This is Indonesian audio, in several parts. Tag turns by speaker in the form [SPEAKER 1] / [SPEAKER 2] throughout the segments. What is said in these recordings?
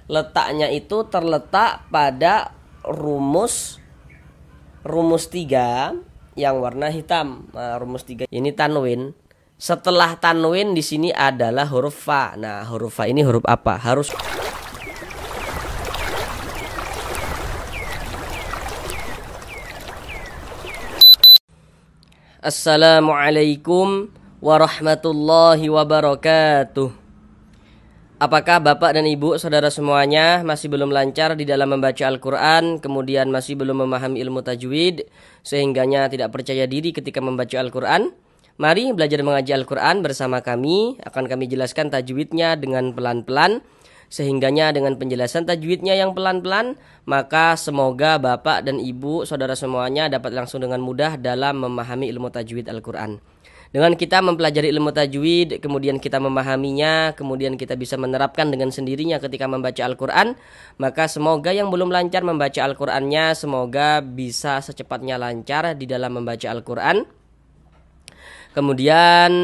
[SPEAKER 1] Letaknya itu terletak pada rumus 3 yang warna hitam. Nah, rumus 3 ini tanwin. Setelah tanwin di sini adalah huruf fa. Nah, huruf fa ini huruf apa? Harus Assalamualaikum warahmatullahi wabarakatuh. Apakah Bapak dan Ibu, saudara semuanya masih belum lancar di dalam membaca Al-Quran, kemudian masih belum memahami ilmu tajwid, sehingganya tidak percaya diri ketika membaca Al-Quran? Mari belajar mengaji Al-Quran bersama kami. Akan kami jelaskan tajwidnya dengan pelan-pelan, sehingganya dengan penjelasan tajwidnya yang pelan-pelan, maka semoga Bapak dan Ibu, saudara semuanya dapat langsung dengan mudah dalam memahami ilmu tajwid Al-Quran. Dengan kita mempelajari ilmu tajwid, kemudian kita memahaminya, kemudian kita bisa menerapkan dengan sendirinya ketika membaca Al-Quran, maka semoga yang belum lancar membaca Al-Qurannya, semoga bisa secepatnya lancar di dalam membaca Al-Quran. Kemudian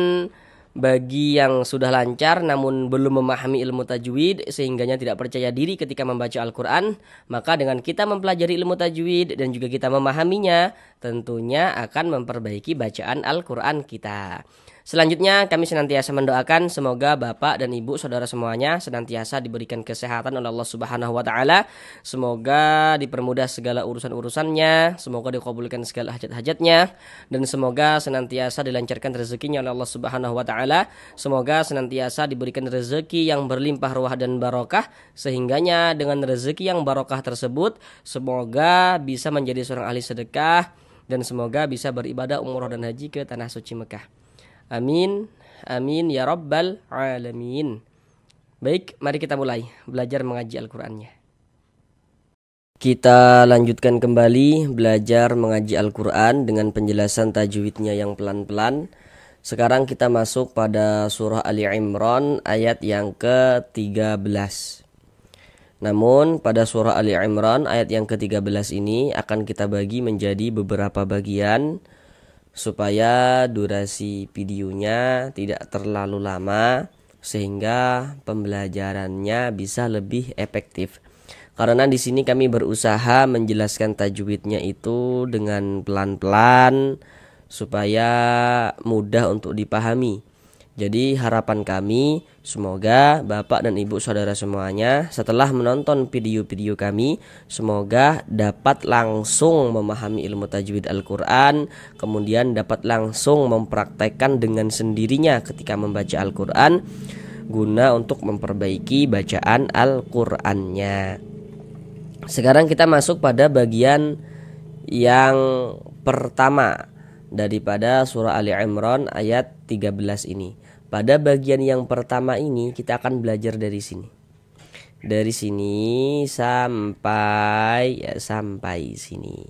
[SPEAKER 1] bagi yang sudah lancar namun belum memahami ilmu tajwid sehingganya tidak percaya diri ketika membaca Al-Quran, maka dengan kita mempelajari ilmu tajwid dan juga kita memahaminya, tentunya akan memperbaiki bacaan Al-Quran kita. Selanjutnya kami senantiasa mendoakan semoga Bapak dan Ibu saudara semuanya senantiasa diberikan kesehatan oleh Allah Subhanahu wa taala. Semoga dipermudah segala urusan-urusannya, semoga dikabulkan segala hajat-hajatnya, dan semoga senantiasa dilancarkan rezekinya oleh Allah Subhanahu wa taala. Semoga senantiasa diberikan rezeki yang berlimpah ruah dan barokah, sehingganya dengan rezeki yang barokah tersebut semoga bisa menjadi seorang ahli sedekah dan semoga bisa beribadah umrah dan haji ke tanah suci Mekah. Amin, amin ya rabbal alamin. Baik, mari kita mulai belajar mengaji Al-Qur'annya. Kita lanjutkan kembali belajar mengaji Al-Qur'an dengan penjelasan tajwidnya yang pelan-pelan. Sekarang kita masuk pada surah Ali Imran ayat yang ke-13. Namun pada surah Ali Imran ayat yang ke-13 ini akan kita bagi menjadi beberapa bagian supaya durasi videonya tidak terlalu lama sehingga pembelajarannya bisa lebih efektif. Karena di sini kami berusaha menjelaskan tajwidnya itu dengan pelan-pelan supaya mudah untuk dipahami. Jadi harapan kami semoga Bapak dan Ibu saudara semuanya setelah menonton video-video kami semoga dapat langsung memahami ilmu tajwid Al-Quran, kemudian dapat langsung mempraktekkan dengan sendirinya ketika membaca Al-Quran guna untuk memperbaiki bacaan Al-Qurannya. Sekarang kita masuk pada bagian yang pertama daripada surah Ali Imran ayat 13 ini. Pada bagian yang pertama ini kita akan belajar dari sini. Dari sini sampai sini.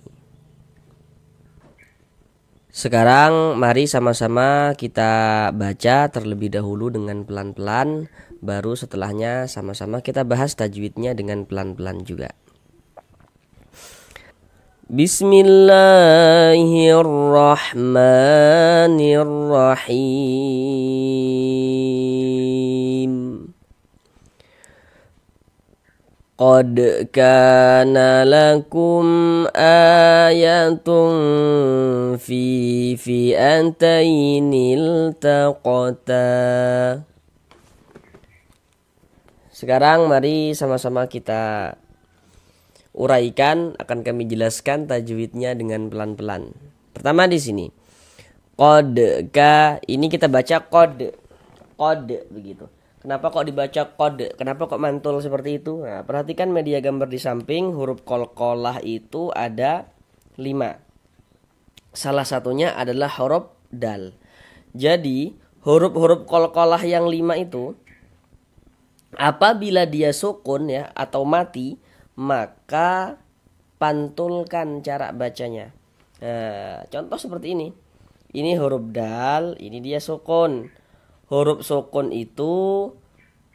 [SPEAKER 1] Sekarang mari sama-sama kita baca terlebih dahulu dengan pelan-pelan, baru setelahnya sama-sama kita bahas tajwidnya dengan pelan-pelan juga. Bismillahirrahmanirrahim. Qad kana lakum ayatun fi fi'atainil taqata. Sekarang mari sama-sama kita uraikan, akan kami jelaskan tajwidnya dengan pelan-pelan. Pertama di sini. Qad ka, ini kita baca qad. Qad begitu. Kenapa kok dibaca qad? Kenapa kok mantul seperti itu? Nah, perhatikan media gambar di samping, huruf qalqalah itu ada 5. Salah satunya adalah huruf dal. Jadi, huruf-huruf qalqalah yang 5 itu apabila dia sukun ya atau mati, maka pantulkan cara bacanya. Nah, contoh seperti ini. Ini huruf dal, ini dia sukun. Huruf sukun itu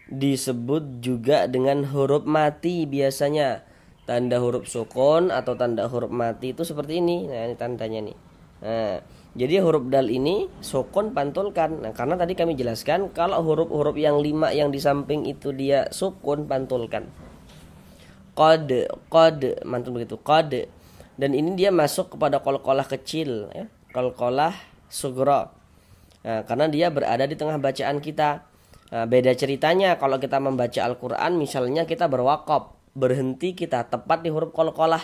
[SPEAKER 1] disebut juga dengan huruf mati biasanya. Tanda huruf sukun atau tanda huruf mati itu seperti ini. Nah, ini tandanya nih. Nah, Jadi huruf dal ini sukun pantulkan. Nah, karena tadi kami jelaskan kalau huruf-huruf yang 5 yang di samping itu dia sukun pantulkan. Qad mantul begitu, qad. Dan ini dia masuk kepada qalqalah kecil ya, qalqalah sughra. Nah, karena dia berada di tengah bacaan kita. Nah, beda ceritanya kalau kita membaca Al-Qur'an, misalnya kita berwaqaf, berhenti kita tepat di huruf qalqalah,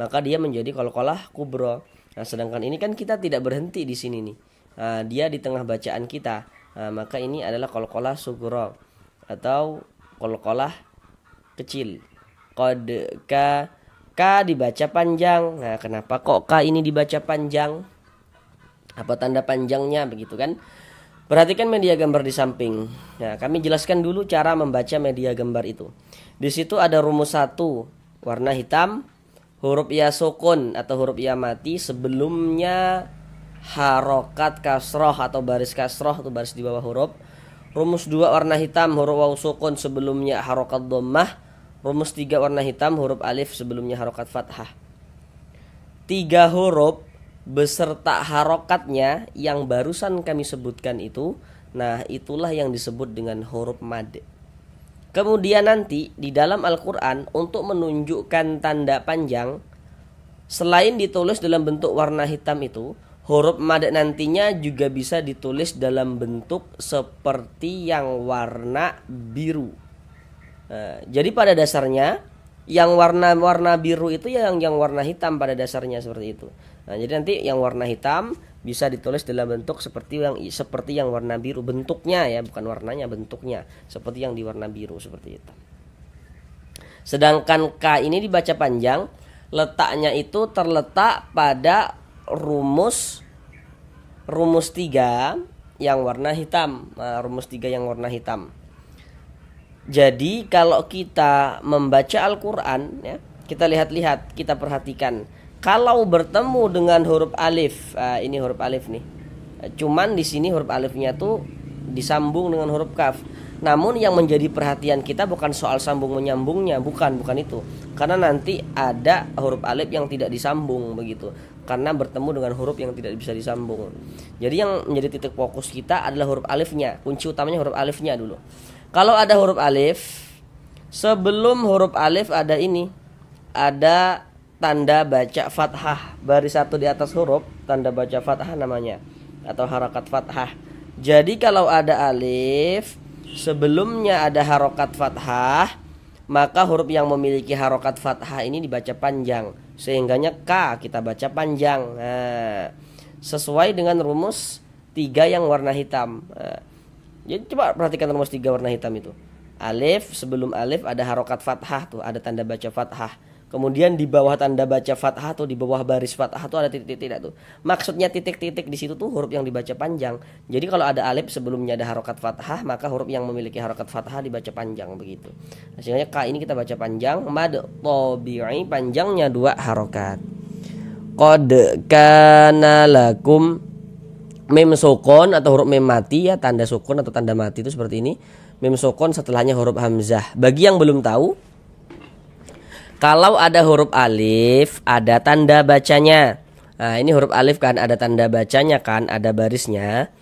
[SPEAKER 1] maka dia menjadi qalqalah kubra. Nah, sedangkan ini kan kita tidak berhenti di sini nih. Nah, dia di tengah bacaan kita. Nah, maka ini adalah qalqalah sughra atau qalqalah kecil. Qad ka dibaca panjang. Nah, kenapa kok ka ini dibaca panjang? Apa tanda panjangnya begitu kan? Perhatikan media gambar di samping. Nah, kami jelaskan dulu cara membaca media gambar itu. Di situ ada rumus 1, warna hitam, huruf ya sukun atau huruf ya mati sebelumnya harokat kasroh atau baris kasroh atau baris di bawah huruf. Rumus 2 warna hitam, huruf waw sukun sebelumnya harokat dhammah. Rumus 3 warna hitam, huruf alif sebelumnya harokat fathah. 3 huruf beserta harokatnya yang barusan kami sebutkan itu, nah itulah yang disebut dengan huruf mad. Kemudian nanti di dalam Al-Quran untuk menunjukkan tanda panjang, selain ditulis dalam bentuk warna hitam itu, huruf mad nantinya juga bisa ditulis dalam bentuk seperti yang warna biru. Nah, jadi pada dasarnya yang warna biru itu yang warna hitam pada dasarnya seperti itu. Nah, jadi nanti yang warna hitam bisa ditulis dalam bentuk seperti yang warna biru, bentuknya ya, bukan warnanya, bentuknya seperti yang di warna biru seperti itu. Sedangkan K ini dibaca panjang, letaknya itu terletak pada rumus 3 yang warna hitam. Nah, rumus 3 yang warna hitam. Jadi kalau kita membaca Al-Quran ya, kita lihat-lihat, kita perhatikan, kalau bertemu dengan huruf alif, ini huruf alif nih. Cuman di sini huruf alifnya tuh disambung dengan huruf kaf. Namun yang menjadi perhatian kita bukan soal sambung menyambungnya, bukan itu. Karena nanti ada huruf alif yang tidak disambung begitu. Karena bertemu dengan huruf yang tidak bisa disambung. Jadi yang menjadi titik fokus kita adalah huruf alifnya. Kunci utamanya huruf alifnya dulu. Kalau ada huruf alif, sebelum huruf alif ada ini, ada tanda baca fathah, baris 1 di atas huruf, tanda baca fathah namanya, atau harakat fathah. Jadi kalau ada alif, sebelumnya ada harokat fathah, maka huruf yang memiliki harokat fathah ini dibaca panjang, sehingganya K kita baca panjang. Nah, sesuai dengan rumus 3 yang warna hitam. Nah, jadi coba perhatikan rumus 3 warna hitam itu. Alif, sebelum alif ada harokat fathah tuh, ada tanda baca fathah. Kemudian di bawah tanda baca fathah atau di bawah baris fathah tuh ada titik-titik tuh. Maksudnya titik-titik di situ tuh huruf yang dibaca panjang. Jadi kalau ada alif sebelumnya ada harokat fathah, maka huruf yang memiliki harokat fathah dibaca panjang begitu. Hasilnya K ini kita baca panjang, mad tabi'i panjangnya 2 harokat. Qad kana lakum, mim sukun atau huruf mim mati ya, tanda sukun atau tanda mati itu seperti ini. Mim sukun setelahnya huruf hamzah. Bagi yang belum tahu, kalau ada huruf alif, ada tanda bacanya. Nah, ini huruf alif kan, ada tanda bacanya kan, ada barisnya.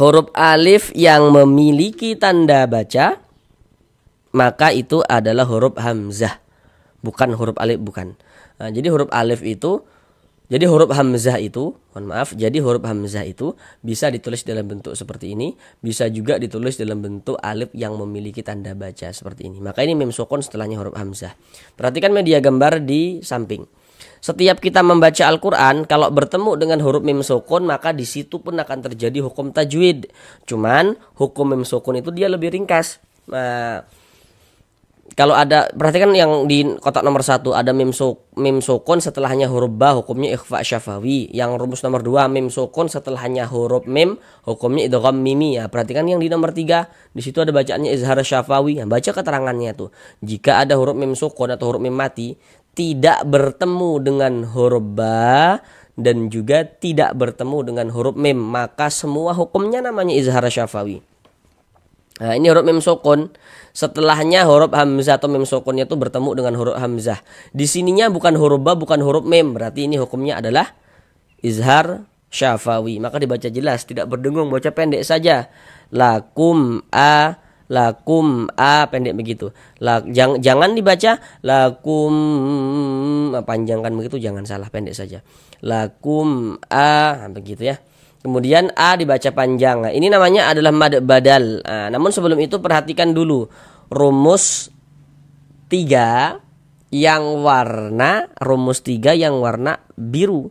[SPEAKER 1] Huruf alif yang memiliki tanda baca, maka itu adalah huruf hamzah. Bukan huruf alif, bukan. Nah, jadi huruf alif itu, jadi huruf hamzah itu, jadi huruf hamzah itu bisa ditulis dalam bentuk seperti ini, bisa juga ditulis dalam bentuk alif yang memiliki tanda baca seperti ini. Maka ini mim sukun setelahnya huruf hamzah. Perhatikan media gambar di samping. Setiap kita membaca Al-Quran, kalau bertemu dengan huruf mim sukun, maka di situ pun akan terjadi hukum tajwid. Cuman hukum mim sukun itu dia lebih ringkas. Nah, kalau ada, perhatikan yang di kotak nomor 1 ada mim sukun setelahnya huruf ba, hukumnya ikhfa syafawi. Yang rumus nomor 2 mim sukun setelahnya huruf mim, hukumnya idgham mimi ya. Perhatikan yang di nomor 3, di situ ada bacaannya izhar syafawi. Nah, baca keterangannya tuh. Jika ada huruf mim sukun atau huruf mim mati tidak bertemu dengan huruf ba dan juga tidak bertemu dengan huruf mim, maka semua hukumnya namanya izhar syafawi. Nah, ini huruf mim sukun. Setelahnya huruf hamzah atau mim sukunnya itu bertemu dengan huruf hamzah. Di sininya bukan huruf ba, bukan huruf mim. Berarti ini hukumnya adalah izhar syafawi, maka dibaca jelas, tidak berdengung, baca pendek saja. Lakum a pendek begitu. Jangan dibaca lakum panjangkan begitu, jangan, salah, pendek saja. Lakum begitu ya. Kemudian a dibaca panjang. Nah, ini namanya adalah mad badal. Nah, namun sebelum itu perhatikan dulu rumus 3 yang warna biru.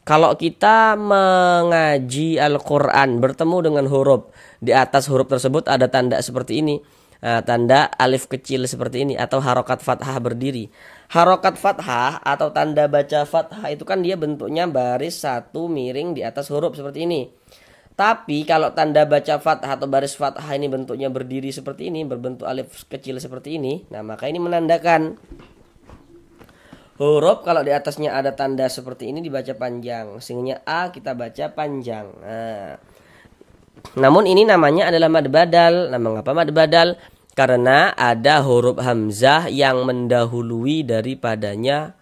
[SPEAKER 1] Kalau kita mengaji Al-Quran bertemu dengan huruf, di atas huruf tersebut ada tanda seperti ini, tanda alif kecil seperti ini, atau harokat fathah berdiri. Harokat fathah atau tanda baca fathah itu kan dia bentuknya baris satu miring di atas huruf seperti ini. Tapi kalau tanda baca fathah atau baris fathah ini bentuknya berdiri seperti ini, berbentuk alif kecil seperti ini, nah maka ini menandakan huruf kalau di atasnya ada tanda seperti ini dibaca panjang. Sehingga a kita baca panjang. Nah, namun ini namanya adalah mad badal. Nah, mengapa mad badal? Karena ada huruf hamzah yang mendahului daripadanya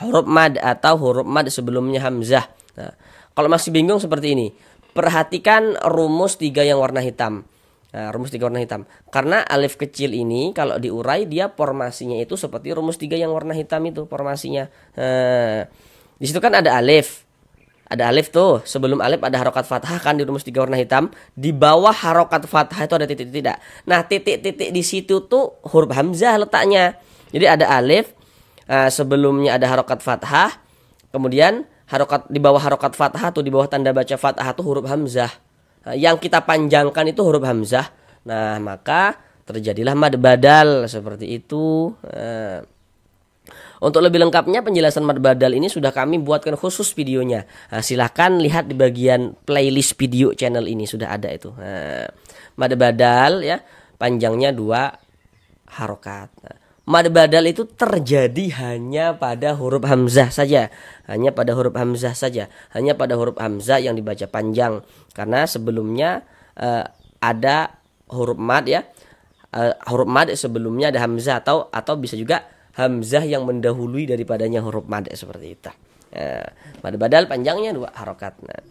[SPEAKER 1] huruf mad atau huruf mad sebelumnya hamzah. Nah, kalau masih bingung seperti ini, perhatikan rumus 3 yang warna hitam. Nah, rumus 3 warna hitam. Karena alif kecil ini kalau diurai dia formasinya itu seperti rumus 3 yang warna hitam itu formasinya. Di situ kan ada alif. Ada alif tuh, sebelum alif ada harokat fathah kan di rumus 3 warna hitam. Di bawah harokat fathah itu ada titik-titik. Nah, titik-titik di situ tuh huruf hamzah letaknya. Jadi ada alif, sebelumnya ada harokat fathah, kemudian harokat di bawah harokat fathah tuh, di bawah tanda baca fathah tuh huruf hamzah. Yang kita panjangkan itu huruf hamzah. Nah, maka terjadilah mad badal seperti itu. Untuk lebih lengkapnya penjelasan mad badal ini sudah kami buatkan khusus videonya. Nah, silahkan lihat di bagian playlist video channel ini sudah ada itu. Nah, mad badal ya panjangnya 2 harokat. Nah, mad badal itu terjadi hanya pada huruf hamzah saja. Hanya pada huruf hamzah saja. Hanya pada huruf hamzah yang dibaca panjang. Karena sebelumnya ada huruf mad ya. Huruf mad sebelumnya ada hamzah atau bisa juga hamzah yang mendahului daripadanya huruf mad seperti itu. Mad badal panjangnya 2 harokat. Nah,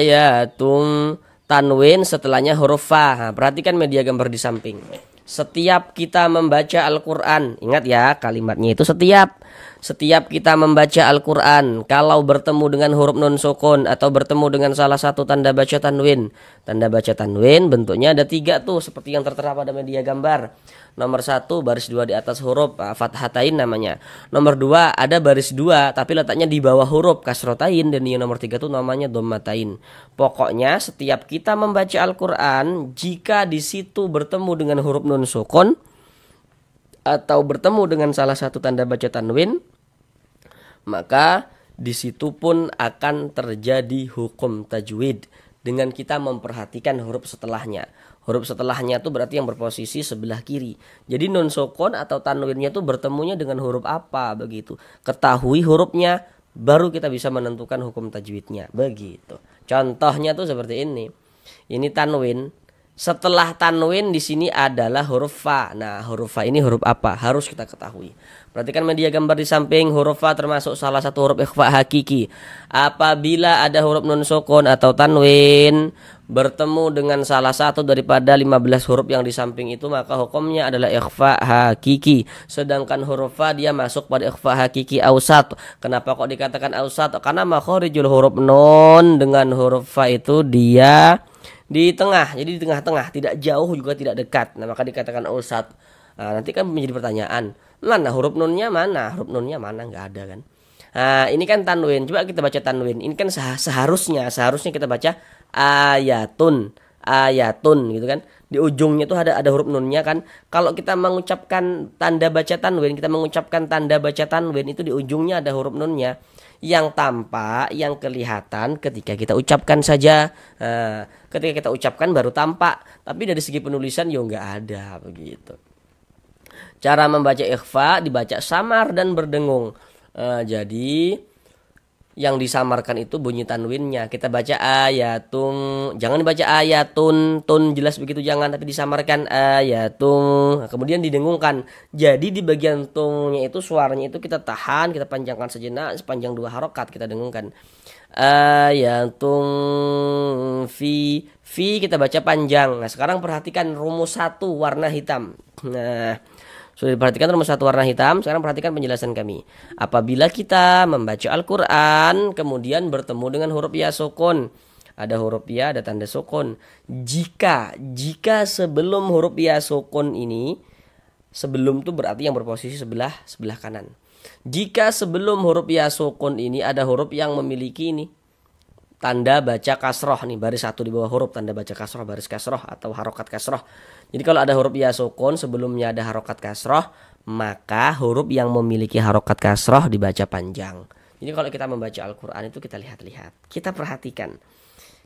[SPEAKER 1] ayatum tanwin setelahnya huruf fa. Nah, perhatikan media gambar di samping. Setiap kita membaca Al-Quran, ingat ya kalimatnya itu setiap kita membaca Al-Quran, kalau bertemu dengan huruf nun sukun atau bertemu dengan salah satu tanda baca tanwin. Tanda baca tanwin bentuknya ada 3 tuh, seperti yang tertera pada media gambar. Nomor 1 baris 2 di atas huruf fathatain namanya. Nomor 2 ada baris 2 tapi letaknya di bawah huruf kasrotain, dan yang nomor 3 tuh namanya dhammatain. Pokoknya setiap kita membaca Al-Quran, jika di situ bertemu dengan huruf nun sukun atau bertemu dengan salah satu tanda baca tanwin, maka di situ pun akan terjadi hukum tajwid dengan kita memperhatikan huruf setelahnya. Huruf setelahnya itu berarti yang berposisi sebelah kiri. Jadi nun sukun atau tanwinnya itu bertemunya dengan huruf apa begitu. Ketahui hurufnya baru kita bisa menentukan hukum tajwidnya begitu. Contohnya tuh seperti ini. Ini tanwin. Setelah tanwin di sini adalah huruf fa. Nah, huruf fa ini huruf apa? Harus kita ketahui. Perhatikan media gambar di samping, huruf fa termasuk salah satu huruf ikhfa hakiki. Apabila ada huruf nun sukun atau tanwin bertemu dengan salah satu daripada 15 huruf yang di samping itu, maka hukumnya adalah ikhfa hakiki. Sedangkan huruf fa dia masuk pada ikhfa hakiki ausat. Kenapa kok dikatakan ausat? Karena makharijul huruf nun dengan huruf fa itu dia di tengah, jadi di tengah-tengah, tidak jauh juga tidak dekat. Nah, maka dikatakan ausat. Nah, nanti kan menjadi pertanyaan, mana huruf nunnya mana? Huruf nunnya mana? Nggak ada kan? Nah, ini kan tanwin. Coba kita baca tanwin. Ini kan seharusnya kita baca ayatun gitu kan. Di ujungnya tuh ada huruf nunnya kan. Kalau kita mengucapkan tanda baca tanwin, itu di ujungnya ada huruf nunnya. Yang tampak, yang kelihatan ketika kita ucapkan saja. Ketika kita ucapkan baru tampak. Tapi dari segi penulisan ya nggak ada begitu. Cara membaca ikhfa dibaca samar dan berdengung. Jadi yang disamarkan itu bunyi tanwinnya. Kita baca ayatum, jangan dibaca ayatun, tun jelas begitu jangan, tapi disamarkan ayatum. Nah, kemudian didengungkan. Jadi di bagian tungnya itu suaranya itu kita tahan, kita panjangkan sejenak sepanjang 2 harokat kita dengungkan. Ayatum fi kita baca panjang. Nah, sekarang perhatikan rumus 1 warna hitam. Nah, sudah diperhatikan rumus 1 warna hitam. Sekarang perhatikan penjelasan kami. Apabila kita membaca Al-Quran kemudian bertemu dengan huruf ya sukun, ada huruf ya, ada tanda sukun. Jika sebelum huruf ya sukun ini, sebelum itu berarti yang berposisi sebelah kanan. Jika sebelum huruf ya sukun ini ada huruf yang memiliki ini tanda baca kasroh nih, baris 1 di bawah huruf tanda baca kasroh, baris kasroh atau harokat kasroh. Jadi kalau ada huruf ya sukun sebelumnya ada harokat kasroh, maka huruf yang memiliki harokat kasroh dibaca panjang. Jadi kalau kita membaca Al-Quran itu kita lihat-lihat, kita perhatikan.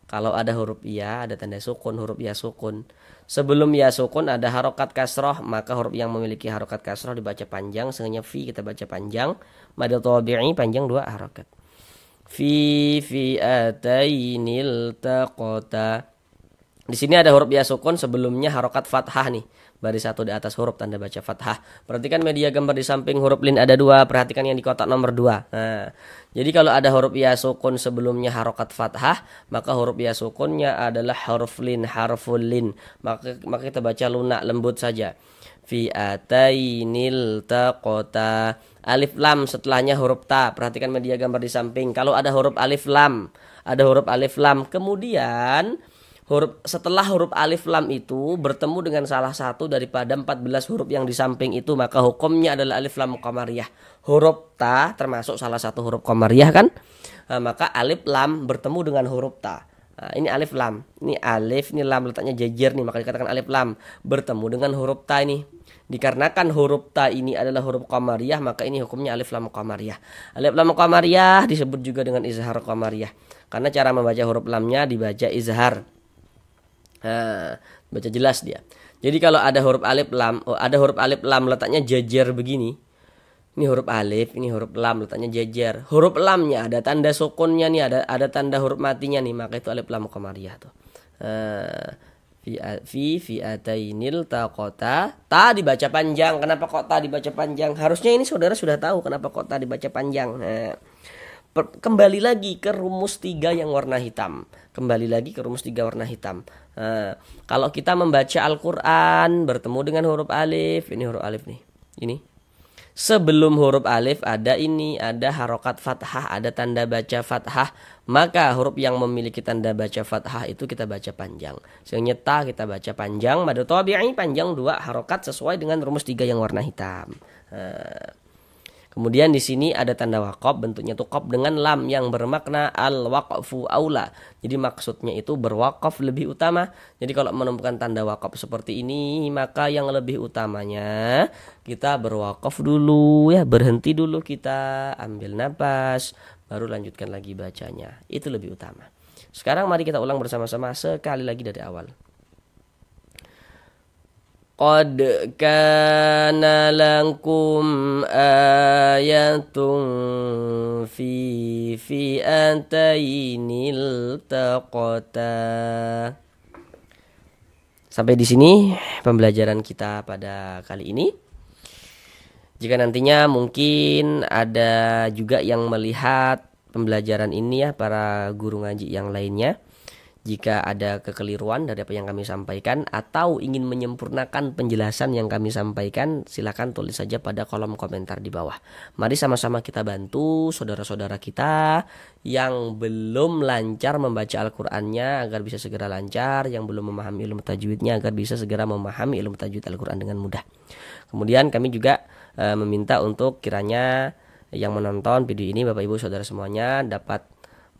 [SPEAKER 1] Kalau ada huruf ya, ada tanda sukun, huruf ya sukun. Sebelum ya sukun ada harokat kasroh, maka huruf yang memiliki harokat kasroh dibaca panjang. Sehingga fi kita baca panjang, mad tabi'i panjang 2 harokat. Fi fi'atainil taqata. Di sini ada huruf ya sukun sebelumnya harokat fathah nih, baris 1 di atas huruf tanda baca fathah. Perhatikan media gambar di samping huruf lin ada 2, perhatikan yang di kotak nomor 2. Nah, jadi kalau ada huruf ya sukun sebelumnya harokat fathah, maka huruf ya sukunnya adalah huruf lin, harful lin. Maka kita baca lunak lembut saja. Fi'atainil taqata. Alif lam setelahnya huruf ta. Perhatikan media gambar di samping. Kalau ada huruf alif lam, kemudian setelah huruf alif lam itu bertemu dengan salah satu daripada 14 huruf yang di samping itu, maka hukumnya adalah alif lam qamariyah. Huruf ta termasuk salah satu huruf qamariyah kan? Nah, maka alif lam bertemu dengan huruf ta. Nah, ini alif lam, ini alif, ini lam letaknya jejer nih, maka dikatakan alif lam bertemu dengan huruf ta ini. Dikarenakan huruf ta ini adalah huruf qamariyah, maka ini hukumnya alif lam qamariyah. Alif lam qamariyah disebut juga dengan izhar qamariyah, karena cara membaca huruf lamnya dibaca izhar. Nah, baca jelas dia. Jadi kalau ada huruf alif lam letaknya jejer begini. Ini huruf alif, ini huruf lam letaknya jejer. Huruf lamnya ada tanda sukunnya nih, ada tanda huruf matinya nih, maka itu alif lam qamariyah tuh. Fi'atainil taqata. Ta dibaca panjang. Kenapa kok ta dibaca panjang? Harusnya ini saudara sudah tahu kenapa kok ta dibaca panjang. Nah, kembali lagi ke rumus 3 yang warna hitam. Nah, kalau kita membaca Al-Quran bertemu dengan huruf alif, ini huruf alif nih. Ini. Sebelum huruf alif ada harokat fathah, ada tanda baca fathah, maka huruf yang memiliki tanda baca fathah itu kita baca panjang. Sehingga ta kita baca panjang, mad tabi'i panjang 2 harokat sesuai dengan rumus 3 yang warna hitam. Kemudian di sini ada tanda waqaf, bentuknya tuh qaf dengan lam yang bermakna al-waqfu aula. Jadi maksudnya itu berwaqaf lebih utama. Jadi kalau menemukan tanda waqaf seperti ini, maka yang lebih utamanya kita berwaqaf dulu ya, berhenti dulu kita, ambil napas, baru lanjutkan lagi bacanya. Itu lebih utama. Sekarang mari kita ulang bersama-sama sekali lagi dari awal. Qad kana lakum ayatun fi fi'atainil taqata. Sampai di sini pembelajaran kita pada kali ini. Jika nantinya mungkin ada juga yang melihat pembelajaran ini ya, para guru ngaji yang lainnya, jika ada kekeliruan dari apa yang kami sampaikan atau ingin menyempurnakan penjelasan yang kami sampaikan, silakan tulis saja pada kolom komentar di bawah. Mari sama-sama kita bantu saudara-saudara kita yang belum lancar membaca Al-Qur'annya agar bisa segera lancar, yang belum memahami ilmu tajwidnya agar bisa segera memahami ilmu tajwid Al-Qur'an dengan mudah. Kemudian kami juga meminta untuk kiranya yang menonton video ini Bapak Ibu Saudara semuanya dapat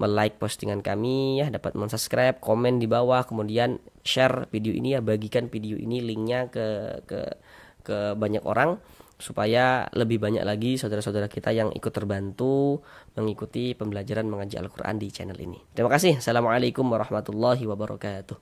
[SPEAKER 1] like postingan kami ya, dapat subscribe, komen di bawah, kemudian share video ini ya, bagikan video ini linknya ke banyak orang supaya lebih banyak lagi saudara-saudara kita yang ikut terbantu mengikuti pembelajaran mengaji Al-Quran di channel ini. Terima kasih. Assalamualaikum warahmatullahi wabarakatuh.